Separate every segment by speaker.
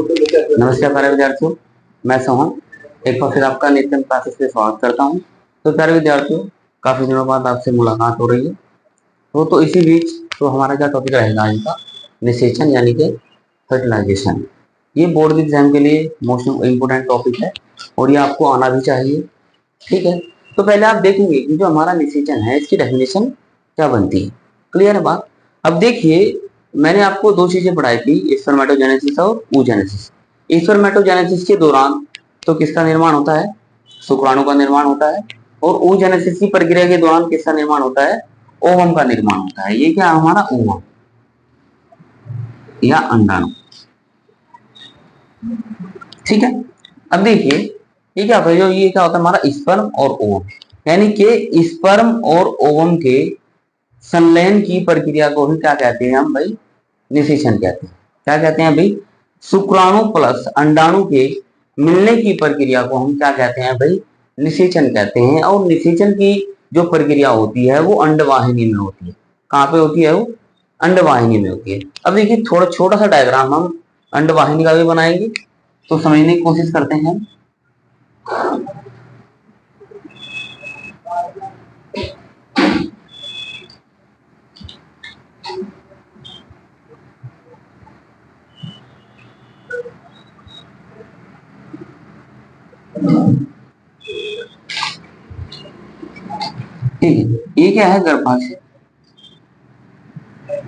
Speaker 1: नमस्कार प्यारे विद्यार्थियों, मैं सोहन एक बार फिर आपका नित्यम क्लासेस में स्वागत करता हूं। तो प्यारे विद्यार्थियों, काफी दिनों बाद आपसे मुलाकात हो रही है। तो इसी बीच हमारा क्या टॉपिक रहेगा आज का, निषेचन यानी कि फर्टिलाइजेशन। ये बोर्ड एग्जाम के लिए मोस्ट इम्पोर्टेंट टॉपिक है और ये आपको आना भी चाहिए। ठीक है, तो पहले आप देखेंगे कि जो हमारा निषेचन है इसकी डेफिनेशन क्या बनती है। क्लियर है बात। अब देखिए, मैंने आपको दो चीजें पढ़ाई थी, स्पर्मेटोजेनेसिस और oogenesis। स्पर्मेटोजेनेसिस के दौरान तो किसका निर्माण होता है, शुक्राणु का निर्माण होता है। और oogenesis की प्रक्रिया के दौरान किसका निर्माण होता है, ओवम का निर्माण होता है। ये क्या हमारा ओवम या अंडाणु। ठीक है, अब देखिए ये क्या होता है, जो ये क्या होता है हमारा स्पर्म और ओवम, यानी कि स्पर्म और ओवम के संलयन की प्रक्रिया को ही क्या कहते हैं हम भाई, निषेचन कहते हैं। क्या कहते हैं भाई, शुक्राणु प्लस अंडाणु के मिलने की प्रक्रिया को हम क्या कहते हैं भाई, निषेचन कहते हैं। और निषेचन की जो प्रक्रिया होती है वो अंडवाहिनी में होती है। कहाँ पे होती है वो, अंडवाहिनी में होती है। अब देखिए थोड़ा छोटा सा डायग्राम हम अंडवाहिनी का भी बनाएंगे तो समझने की कोशिश करते हैं। ठीक है, ये क्या है, गर्भाशय।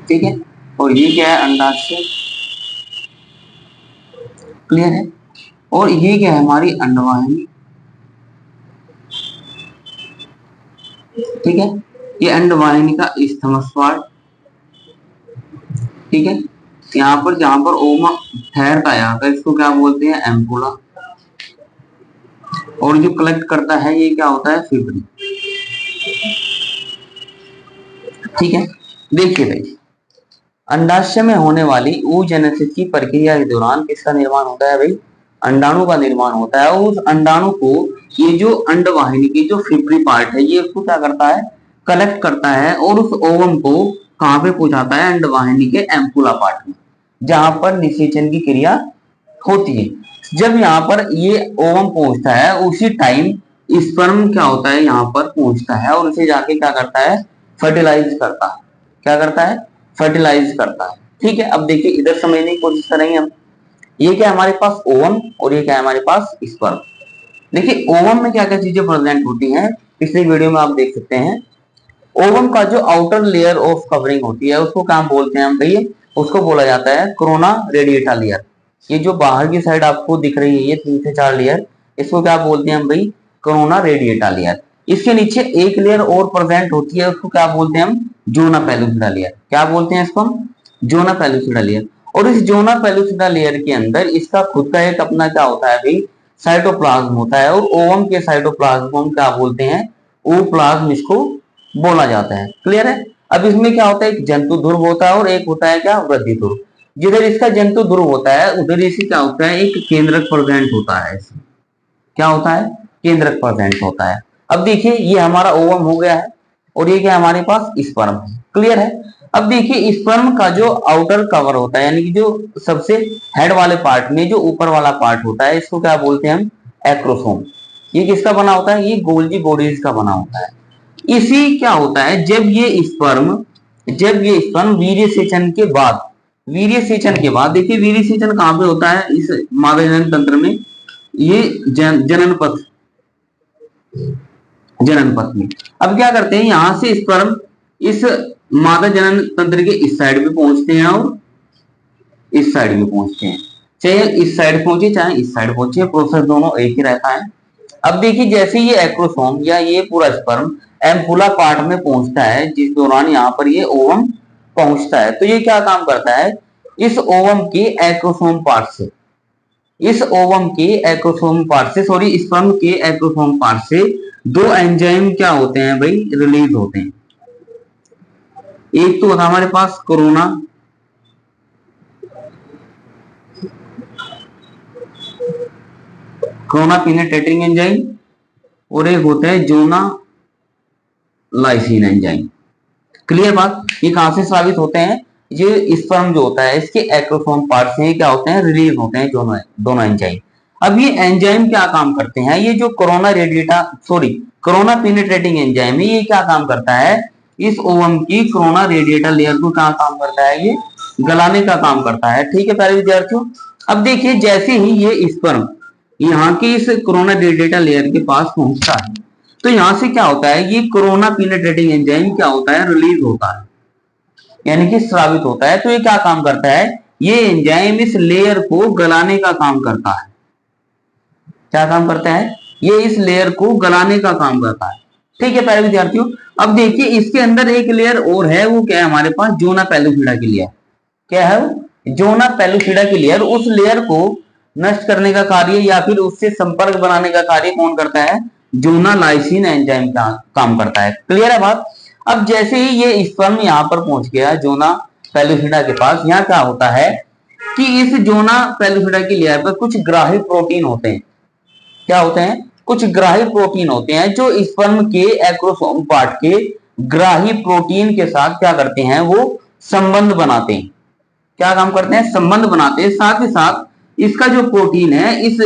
Speaker 1: ठीक है, और ये क्या है, अंडाशय। क्लियर है, और ये क्या है, हमारी अंडवाहिनी। ठीक है, ये अंडवाहिनी का स्थमस पार्ट। ठीक है, यहाँ पर जहां पर ओमा ठहरता है यहाँ पर इसको क्या बोलते हैं, एम्पुला। और जो कलेक्ट करता है ये क्या होता है, फिब्री। ठीक है, देखिए भाई, अंडाशय में होने वाली oogenesis की प्रक्रिया के दौरान किसका निर्माण होता है भाई, अंडाणु का निर्माण होता है। और उस अंडाणु को ये जो अंडवाहिनी की जो फिब्री पार्ट है ये उसको क्या करता है, कलेक्ट करता है और उस ओवम को कहां पे पहुंचाता है, अंडवाहिनी के एम्पुला पार्ट में, जहां पर निषेचन की क्रिया होती है। जब यहाँ पर ये ओवम पहुंचता है उसी टाइम स्पर्म क्या होता है, यहाँ पर पहुंचता है और उसे जाके क्या करता है, फर्टिलाइज करता है। क्या करता है, फर्टिलाइज करता है। ठीक है, अब देखिए इधर समझने की कोशिश करेंगे हम। ये क्या है हमारे पास ओवम और ये क्या है हमारे पास स्पर्म। देखिए ओवम में क्या क्या चीजें प्रेजेंट होती हैं, पिछले वीडियो में आप देख सकते हैं। ओवम का जो आउटर लेयर ऑफ कवरिंग होती है उसको क्या बोलते हैं हम भैया, उसको बोला जाता है कोरोना रेडिएटा लेयर। ये जो बाहर की साइड आपको दिख रही है ये 3 से 4 लेयर, इसको क्या बोलते हैं हम भाई, कोरोना रेडिएटा लेयर। इसके नीचे एक लेयर और प्रेजेंट होती है उसको क्या बोलते हैं हम, जोना पेलुसिडा लेयर। क्या बोलते हैं इसको हम, जोना पेलुसिडा लेयर। और इस जोना पेलुसिडा लेयर के अंदर इसका खुद का एक अपना क्या होता है भाई, साइटोप्लाज्म होता है। और ओवम के साइटोप्लाज्म को हम क्या बोलते हैं, ओप्लाज्म इसको बोला जाता है। क्लियर है। अब इसमें क्या होता है, एक जंतु ध्रुव होता है और एक होता है क्या, वृद्धि ध्रुव। जिधर इसका जंतु ध्रुव होता है उधर इसी क्या होता है, एक केंद्रक प्रेजेंट होता है। इसमें क्या होता है, केंद्रक प्रेजेंट होता है। अब देखिए ये हमारा ओवम हो गया है और ये क्या हमारे पास स्पर्म है। क्लियर है। अब देखिए स्पर्म का जो आउटर कवर होता है यानी कि जो सबसे हेड वाले पार्ट में जो ऊपर वाला पार्ट होता है इसको क्या बोलते हैं हम, एक्रोसोम। ये किसका बना होता है, ये गोल्जी बॉडीज का बना होता है। इसी क्या होता है, जब ये स्पर्म वीर्य सेचन के बाद, वीर्य सेचन के बाद, देखिए वीर्य सेचन कहां पे होता है, इस मादा जनन तंत्र में, ये जनन पथ, जनन पथ में। अब क्या करते हैं, यहां से स्पर्म इस मादा जनन तंत्र के इस साइड में पहुंचते हैं और इस साइड में पहुंचते हैं। चाहे इस साइड पहुंचे चाहे इस साइड पहुंचे, प्रोसेस दोनों एक ही रहता है। अब देखिए जैसे ये एक्रोसोम या ये पूरा स्पर्म एम्पुला पार्ट में पहुंचता है, जिस दौरान यहाँ पर ये ओवम पहुंचता है, तो ये क्या काम करता है, इस ओवम के एक्रोसोम पार्ट से, इस ओवम के एक्रोसोम पार्ट से, सॉरी स्पर्म के एक्रोसोम पार्ट से दो एंजाइम क्या होते हैं भाई, रिलीज होते हैं। एक तो होता है हमारे पास कोरोना, कोरोना पेनिट्रेटिंग एंजाइम, और एक होता है जोना लाइसिन एंजाइम। क्लियर बात। ये कहां से साबित होते हैं, ये स्पर्म जो होता है इसके एक्रोसोम पार्ट से क्या होते हैं, रिलीज होते हैं दोनों दोनों एंजाइम। अब ये एंजाइम क्या काम करते हैं, ये जो कोरोना पेनिट्रेटिंग एंजाइम है, ये क्या काम करता है, इस ओवम की कोरोना रेडिएटर लेयर को क्या काम करता है, ये गलाने का काम करता है। ठीक है प्यारे विद्यार्थियों, अब देखिए जैसे ही ये स्पर्म यहाँ की इस कोरोना रेडिएटर लेयर के पास पहुंचता है, तो यहां से क्या होता है, ये कोरोना पेनिट्रेटिंग एंजाइम क्या होता है, रिलीज होता है, यानी कि स्रावित होता है। तो ये क्या काम करता है, ये एंजाइम इस लेयर को गलाने का काम करता है। क्या काम करता है, ये इस लेयर को गलाने का काम करता है। ठीक है प्यारे विद्यार्थियों, अब देखिए इसके अंदर एक लेयर और है, वो क्या है हमारे पास, जोना पेलुसिडा की लेयर। क्या है वो, जोना पेलुसिडा की लेयर। उस लेयर को नष्ट करने का कार्य या फिर उससे संपर्क बनाने का कार्य कौन करता है, जोना लाइसिन एंजाइम का काम करता है। क्लियर है बात। अब जैसे ही ये स्पर्म यहाँ पर पहुंच गया जोना पेलुसिडा के पास, यहाँ क्या होता है कि इस जोना पेलुसिडा की लेयर पर कुछ ग्राही प्रोटीन होते हैं। क्या होते हैं, कुछ ग्राही प्रोटीन होते हैं जो स्पर्म के एक्रोसोम पार्ट के ग्राही प्रोटीन के साथ क्या करते हैं, वो संबंध बनाते हैं। क्या काम करते हैं, संबंध बनाते हैं। साथ ही साथ इसका जो प्रोटीन है, इस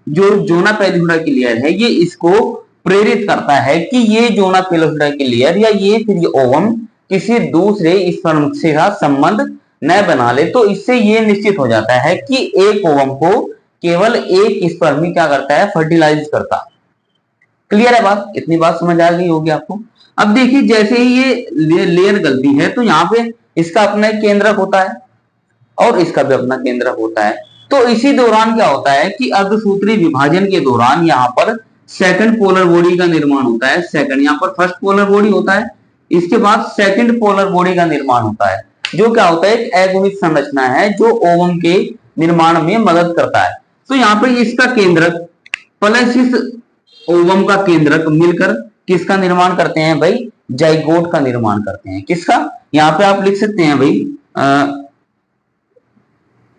Speaker 1: जो जोना पेलुसिडा की लेयर है, ये इसको प्रेरित करता है कि ये जोना पेलुसिडा की लेयर या ये फिर ये ओवम किसी दूसरे स्पर्म से संबंध न बना ले। तो इससे ये निश्चित हो जाता है कि एक ओवम को केवल एक स्पर्म ही क्या करता है, फर्टिलाइज करता है। क्लियर है बात, इतनी बात समझ आ गई होगी आपको। अब देखिए जैसे ही ये लेयर गलती है, तो यहाँ पे इसका अपना एक केंद्रक होता है और इसका भी अपना केंद्रक होता है। तो इसी दौरान क्या होता है कि अर्धसूत्री विभाजन के दौरान यहाँ पर सेकंड पोलर बॉडी का निर्माण होता है। सेकंड, यहाँ पर फर्स्ट पोलर बॉडी होता है, इसके बाद सेकंड पोलर बॉडी का निर्माण होता है, जो क्या होता है, एक अगुणित संरचना है जो ओवम के निर्माण में मदद करता है। तो यहाँ पर इसका केंद्रक प्लस इस ओवम का केंद्रक मिलकर किसका निर्माण करते हैं भाई, जाइगोट का निर्माण करते हैं। किसका, यहाँ पे आप लिख सकते हैं भाई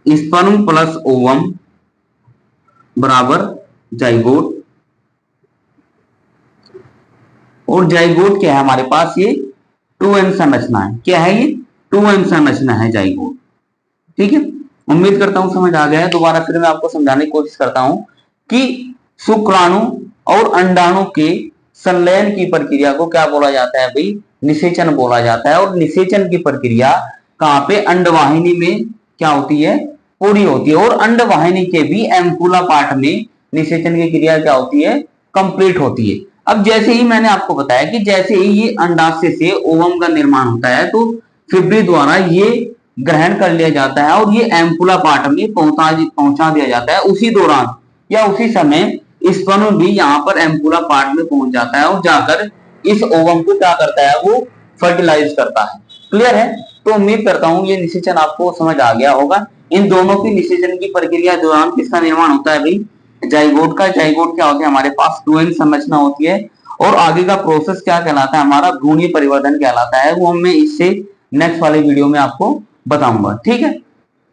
Speaker 1: स्पर्म प्लस ओवम बराबर जाइगोट। और जाइगोट क्या है हमारे पास, ये 2n संरचना है। क्या है, ये 2n संरचना है जाइगोट। ठीक है, उम्मीद करता हूं समझ आ गया है। दोबारा फिर मैं आपको समझाने की कोशिश करता हूं कि शुक्राणु और अंडाणु के संलयन की प्रक्रिया को क्या बोला जाता है भाई, निषेचन बोला जाता है। और निषेचन की प्रक्रिया कहां पे, अंडवाहिनी में क्या होती है, पूरी होती है। और अंडवाहिनी के भी एम्पुला पार्ट में निषेचन की क्रिया क्या होती है, कंप्लीट होती है। अब जैसे ही मैंने आपको बताया कि जैसे ही ये अंडाशय से ओवम का निर्माण होता है, तो फिब्री द्वारा ये ग्रहण कर लिया जाता है और ये एम्पुला पार्ट में पहुंचा दिया जाता है। उसी दौरान या उसी समय स्पर्म भी यहाँ पर एम्पुला पार्ट में पहुंच जाता है और जाकर इस ओवम को क्या करता है, वो फर्टिलाइज करता है। क्लियर है, तो उम्मीद करता हूँ ये निषेचन आपको समझ आ गया होगा। इन दोनों की निषेचन की प्रक्रिया दौरान किसका निर्माण होता है भाई, जाइगोट का। जाइगोट क्या होता है, हमारे पास 2n संरचना होती है। और आगे का प्रोसेस क्या कहलाता है, हमारा भ्रूणीय परिवर्धन कहलाता है। वो मैं इससे नेक्स्ट वाले वीडियो में आपको बताऊंगा। ठीक है,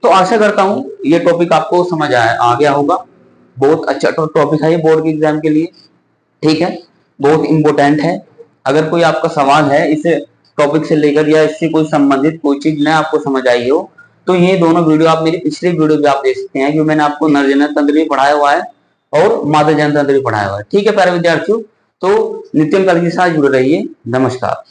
Speaker 1: तो आशा करता हूं ये टॉपिक आपको समझ आ गया होगा। बहुत अच्छा टॉपिक है ये बोर्ड के एग्जाम के लिए। ठीक है, बहुत इंपॉर्टेंट है। अगर कोई आपका सवाल है इस टॉपिक से लेकर या इससे कोई संबंधित कोई चीज न आपको समझ आई हो, तो ये दोनों वीडियो आप मेरी पिछली वीडियो भी आप देख सकते हैं, क्योंकि मैंने आपको नर जनन तंत्र भी पढ़ाया हुआ है और मादा जनन तंत्र भी पढ़ाया हुआ है। ठीक है प्यारे विद्यार्थियों, तो नित्यम कल के साथ जुड़े रहिए। नमस्कार।